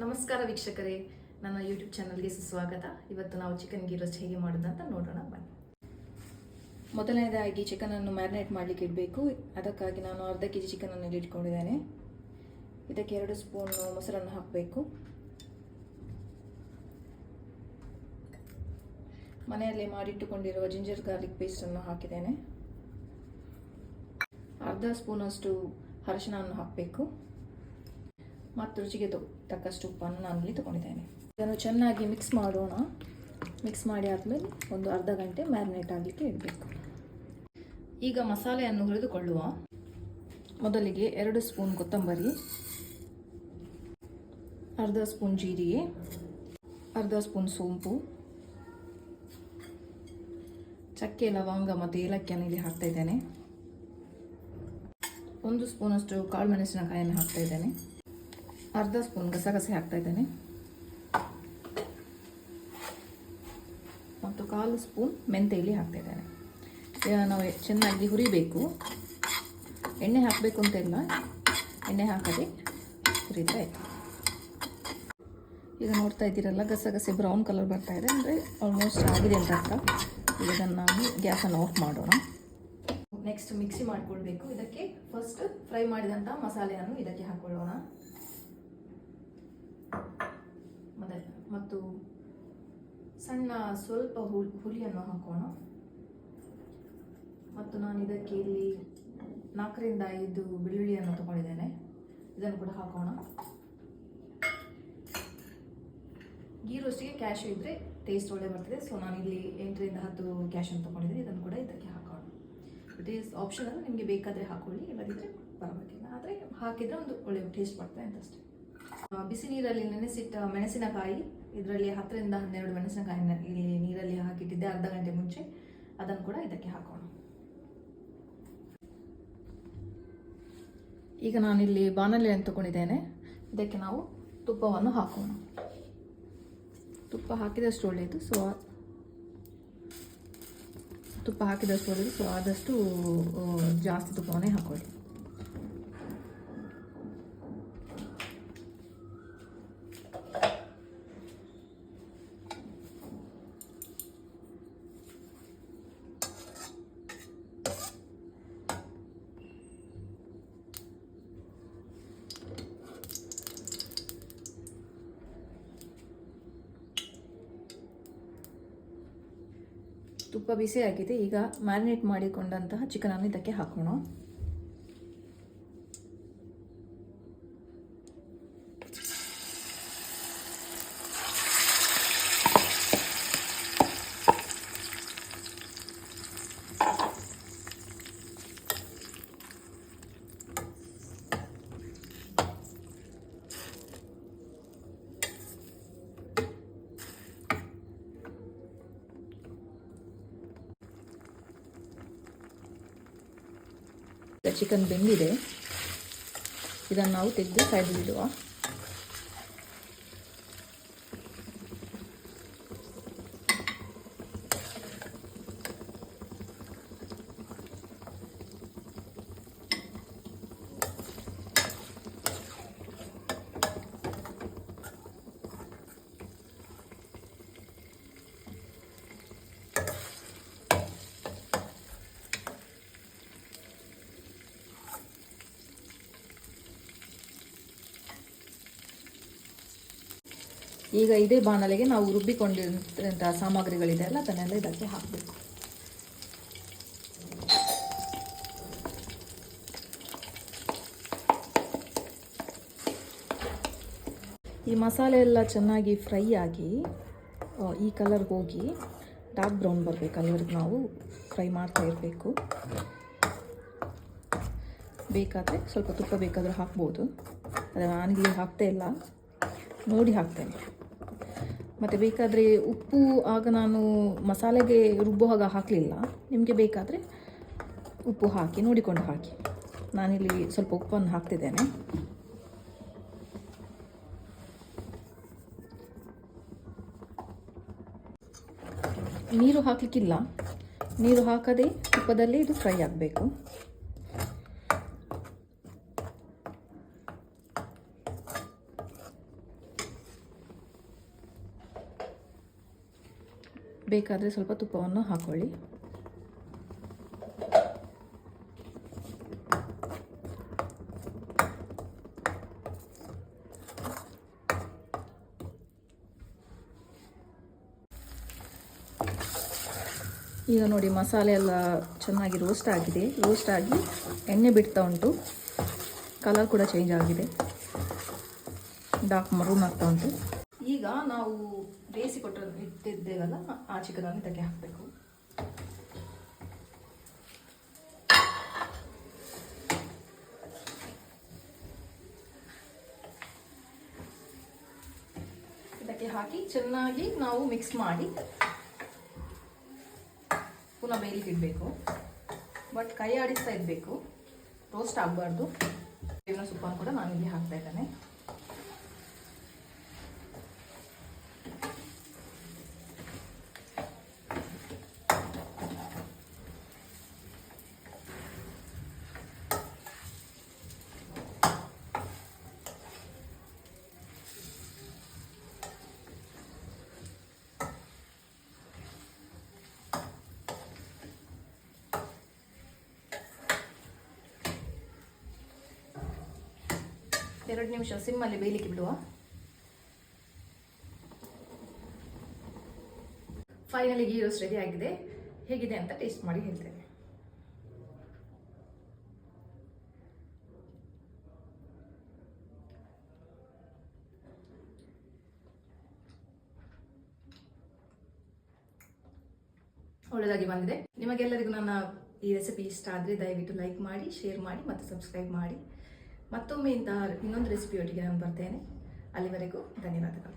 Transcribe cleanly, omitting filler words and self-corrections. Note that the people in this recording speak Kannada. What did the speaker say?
ನಮಸ್ಕಾರ ವೀಕ್ಷಕರೇ, ನನ್ನ ಯೂಟ್ಯೂಬ್ ಚಾನಲ್ಗೆ ಸುಸ್ವಾಗತ. ಇವತ್ತು ನಾವು ಚಿಕನ್ ಗೀ ರೋಸ್ಟ್ ಹೇಗೆ ಮಾಡೋದಂತ ನೋಡೋಣ ಬನ್ನಿ. ಮೊದಲನೇದಾಗಿ ಚಿಕನನ್ನು ಮ್ಯಾರಿನೇಟ್ ಮಾಡಲಿಕ್ಕೆ ಇಡಬೇಕು. ಅದಕ್ಕಾಗಿ ನಾನು ಅರ್ಧ ಕೆ ಜಿ ಚಿಕನನ್ನು ಇಟ್ಕೊಂಡಿದ್ದೇನೆ. ಇದಕ್ಕೆ 2 ಸ್ಪೂನ್ ಮೊಸರನ್ನು ಹಾಕಬೇಕು. ಮನೆಯಲ್ಲೇ ಮಾಡಿಟ್ಟುಕೊಂಡಿರುವ ಜಿಂಜರ್ ಗಾರ್ಲಿಕ್ ಪೇಸ್ಟನ್ನು ಹಾಕಿದ್ದೇನೆ. ಅರ್ಧ ಸ್ಪೂನಷ್ಟು ಅರಿಶಿನವನ್ನು ಹಾಕಬೇಕು ಮತ್ತು ರುಚಿಗೆ ತಕ್ಕಷ್ಟು ಉಪ್ಪನ್ನು ನಾನಿಲ್ಲಿ ತಗೊಂಡಿದ್ದೇನೆ. ಇದನ್ನು ಚೆನ್ನಾಗಿ ಮಿಕ್ಸ್ ಮಾಡೋಣ. ಮಿಕ್ಸ್ ಮಾಡಿ ಆದಮೇಲೆ ಒಂದು ಅರ್ಧ ಗಂಟೆ ಮ್ಯಾರಿನೇಟ್ ಆಗಲಿಕ್ಕೆ ಇಡಬೇಕು. ಈಗ ಮಸಾಲೆಯನ್ನು ಹುರಿದುಕೊಳ್ಳುವ. ಮೊದಲಿಗೆ 2 ಸ್ಪೂನ್ ಕೊತ್ತಂಬರಿ, ಅರ್ಧ ಸ್ಪೂನ್ ಜೀರಿಗೆ, ಅರ್ಧ ಸ್ಪೂನ್ ಸೋಂಪು, ಚಕ್ಕೆ, ಲವಂಗ ಮತ್ತು ಏಲಕ್ಕಿಯನ್ನು ಇಲ್ಲಿ ಹಾಕ್ತಾ ಇದ್ದೇನೆ. 1 ಸ್ಪೂನಷ್ಟು ಕಾಳು ಮೆಣಸಿನಕಾಯಿಯನ್ನು ಹಾಕ್ತಾ ಇದ್ದೇನೆ. ಅರ್ಧ ಸ್ಪೂನ್ ಗಸಗಸೆ ಹಾಕ್ತಾ ಇದ್ದೇನೆ ಮತ್ತು 1/4 ಸ್ಪೂನ್ ಮೆಂತೆ ಇಲ್ಲಿ ಹಾಕ್ತಾ ಇದ್ದೇನೆ. ನಾವು ಚೆನ್ನಾಗಿ ಹುರಿಬೇಕು. ಎಣ್ಣೆ ಹಾಕಬೇಕು ಅಂತೆಲ್ಲ, ಎಣ್ಣೆ ಹಾಕದೆ ಹುರಿತಾ ಇತ್ತು. ಈಗ ನೋಡ್ತಾ ಇದ್ದೀರಲ್ಲ, ಗಸಗಸೆ ಬ್ರೌನ್ ಕಲರ್ ಬರ್ತಾ ಇದೆ, ಅಂದರೆ ಆಲ್ಮೋಸ್ಟ್ ಆಗಿದೆ ಅಂತ ಅರ್ಥ. ಈಗ ಇದನ್ನು ನಾವು ಗ್ಯಾಸನ್ನು ಆಫ್ ಮಾಡೋಣ. ನೆಕ್ಸ್ಟ್ ಮಿಕ್ಸಿ ಮಾಡಿಕೊಳ್ಬೇಕು. ಇದಕ್ಕೆ ಫಸ್ಟ್ ಫ್ರೈ ಮಾಡಿದಂಥ ಮಸಾಲೆಯನ್ನು ಇದಕ್ಕೆ ಹಾಕೊಳ್ಳೋಣ ಮತ್ತು ಸಣ್ಣ ಸ್ವಲ್ಪ ಹುಳಿಯನ್ನು ಹಾಕೋಣ. ಮತ್ತು ನಾನು ಇದಕ್ಕೆ ಇಲ್ಲಿ 4 ರಿಂದ 5 ಬೆಳ್ಳುಳ್ಳಿಯನ್ನು ತಗೊಂಡಿದ್ದೇನೆ. ಇದನ್ನು ಕೂಡ ಹಾಕೋಣ. ಗೀ ರೋಸ್ಟಿಗೆ ಕ್ಯಾಶ್ಯೂ ಇದ್ದರೆ ಟೇಸ್ಟ್ ಒಳ್ಳೆ ಬರ್ತದೆ. ಸೊ ನಾನು ಇಲ್ಲಿ 8 ರಿಂದ 10 ಕ್ಯಾಶ್ಯೂ ತಗೊಂಡಿದ್ದೀನಿ. ಇದನ್ನು ಕೂಡ ಇದಕ್ಕೆ ಹಾಕೋಣ. ಇಟ್ ಈಸ್ ಆಪ್ಷನಲ್, ನಿಮಗೆ ಬೇಕಾದರೆ ಹಾಕೊಳ್ಳಿ, ಇಲ್ಲದಿದ್ದರೆ ಪರವಾಗಿಲ್ಲ. ಆದರೆ ಹಾಕಿದರೆ ಒಂದು ಒಳ್ಳೆ ಟೇಸ್ಟ್ ಬರ್ತದೆ ಅಂತಷ್ಟೇ. ಬಿಸಿ ನೀರಲ್ಲಿ ನೆನೆಸಿಟ್ಟ ಮೆಣಸಿನಕಾಯಿ, ಇದರಲ್ಲಿ 10 ರಿಂದ 12 ಮೆಣಸಿನಕಾಯಿನ ಇಲ್ಲಿ ನೀರಲ್ಲಿ ಹಾಕಿಟ್ಟಿದ್ದೆ ಅರ್ಧ ಗಂಟೆ ಮುಂಚೆ. ಅದನ್ನು ಕೂಡ ಇದಕ್ಕೆ ಹಾಕೋಣ. ಈಗ ನಾನಿಲ್ಲಿ ಬಾಣಲೆಯನ್ನು ತಗೊಂಡಿದ್ದೇನೆ. ಇದಕ್ಕೆ ನಾವು ತುಪ್ಪವನ್ನು ಹಾಕೋಣ. ತುಪ್ಪ ಹಾಕಿದಷ್ಟು ಒಳ್ಳೆಯದು. ಸೊ ಆದಷ್ಟು ಜಾಸ್ತಿ ತುಪ್ಪವನ್ನೇ ಹಾಕೊಳ್ಳಿ. ತುಪ್ಪ ಬಿಸಿ ಆಗಿದೆ. ಈಗ ಮ್ಯಾರಿನೇಟ್ ಮಾಡಿಕೊಂಡಂತಹ ಚಿಕನನ್ನು ಇದಕ್ಕೆ ಹಾಕೋಣ. ಚಿಕನ್ ಬೆಂದಿದೆ. ಇದನ್ನು ನಾವು ತೆಗೆದು ಸೈಡಲ್ಲಿ ಇಡುವ. ಈಗ ಇದೇ ಬಾಣಲೆಗೆ ನಾವು ರುಬ್ಬಿಕೊಂಡಿರುವಂಥ ಸಾಮಗ್ರಿಗಳಿದೆ ಅಲ್ಲ, ಅದನ್ನೆಲ್ಲ ಇದಕ್ಕೆ ಹಾಕಬೇಕು. ಈ ಮಸಾಲೆ ಎಲ್ಲ ಚೆನ್ನಾಗಿ ಫ್ರೈ ಆಗಿ ಈ ಕಲರ್ ಹೋಗಿ ಡಾರ್ಕ್ ಬ್ರೌನ್ ಬರಬೇಕು. ಅಲ್ಲಿವರೆಗೆ ನಾವು ಫ್ರೈ ಮಾಡ್ತಾ ಇರಬೇಕು. ಬೇಕಾದರೆ ಸ್ವಲ್ಪ ತುಪ್ಪ ಬೇಕಾದರೂ ಹಾಕ್ಬೋದು. ಆದರೆ ನಾನಿಲ್ಲಿ ಹಾಕ್ತಾ ಇಲ್ಲ, ನೋಡಿ ಹಾಕ್ತೇನೆ. ಮತ್ತು ಬೇಕಾದರೆ ಉಪ್ಪು ಆಗ ನಾನು ಮಸಾಲೆಗೆ ರುಬ್ಬುವಾಗ ಹಾಕಲಿಲ್ಲ. ನಿಮಗೆ ಬೇಕಾದರೆ ಉಪ್ಪು ಹಾಕಿ ನೋಡಿಕೊಂಡು ಹಾಕಿ. ನಾನಿಲ್ಲಿ ಸ್ವಲ್ಪ ಉಪ್ಪನ್ನು ಹಾಕ್ತಿದ್ದೇನೆ. ನೀರು ಹಾಕಲಿಕ್ಕಿಲ್ಲ, ನೀರು ಹಾಕದೆ ತುಪ್ಪದಲ್ಲೇ ಇದು ಫ್ರೈ ಆಗಬೇಕು. ಬೇಕಾದರೆ ಸ್ವಲ್ಪ ತುಪ್ಪವನ್ನು ಹಾಕ್ಕೊಳ್ಳಿ. ಈಗ ನೋಡಿ ಮಸಾಲೆ ಎಲ್ಲ ಚೆನ್ನಾಗಿ ರೋಸ್ಟ್ ಆಗಿದೆ. ರೋಸ್ಟ್ ಆಗಿ ಎಣ್ಣೆ ಬಿಡ್ತಾ ಉಂಟು. ಕಲರ್ ಕೂಡ ಚೇಂಜ್ ಆಗಿದೆ, ಡಾರ್ಕ್ ಮರೂನ್ ಆಗ್ತಾ ಉಂಟು. ಈಗ ನಾವು ಬೇಯಿಸಿಕೊಟ್ಟು ಇಟ್ಟಿದ್ದೇವಲ್ಲ ಆ ಚಿಕನನ್ನು ಇದಕ್ಕೆ ಹಾಕಬೇಕು. ಇದಕ್ಕೆ ಹಾಕಿ ಚೆನ್ನಾಗಿ ನಾವು ಮಿಕ್ಸ್ ಮಾಡಿ ಪುನಃ ಬೇಯಲಿಕ್ಕೆ ಇಡಬೇಕು. ಬಟ್ ಕೈ ಆಡಿಸ್ತಾ ಇರಬೇಕು, ರೋಸ್ಟ್ ಆಗಬಾರ್ದು. ಬೇವಿನ ಸೊಪ್ಪನ್ನು ಕೂಡ ನಾನು ಇಲ್ಲಿ ಹಾಕ್ತಾ ಇದ್ದೇನೆ. ಎರಡು ನಿಮಿಷ ಸಿಮ್ಮಲ್ಲಿ ಬೇಯಲಿಕ್ಕೆ ಬಿಡುವ. ಫೈನಲಿ ಗೀ ರೋಸ್ಟ್ ರೆಡಿ ಆಗಿದೆ. ಹೇಗಿದೆ ಅಂತ ಟೇಸ್ಟ್ ಮಾಡಿ ಹೇಳ್ತೇನೆ. ಒಳ್ಳೆದಾಗಿ ಬಂದಿದೆ. ನಿಮಗೆಲ್ಲರಿಗೂ ನನ್ನ ಈ ರೆಸಿಪಿ ಇಷ್ಟ ಆದರೆ ದಯವಿಟ್ಟು ಲೈಕ್ ಮಾಡಿ, ಶೇರ್ ಮಾಡಿ ಮತ್ತು ಸಬ್ಸ್ಕ್ರೈಬ್ ಮಾಡಿ. ಮತ್ತೊಮ್ಮೆ ಇಂತಹ ಇನ್ನೊಂದು ರೆಸಿಪಿಯೊಟ್ಟಿಗೆ ನಾನು ಬರ್ತೇನೆ. ಅಲ್ಲಿವರೆಗೂ ಧನ್ಯವಾದಗಳು.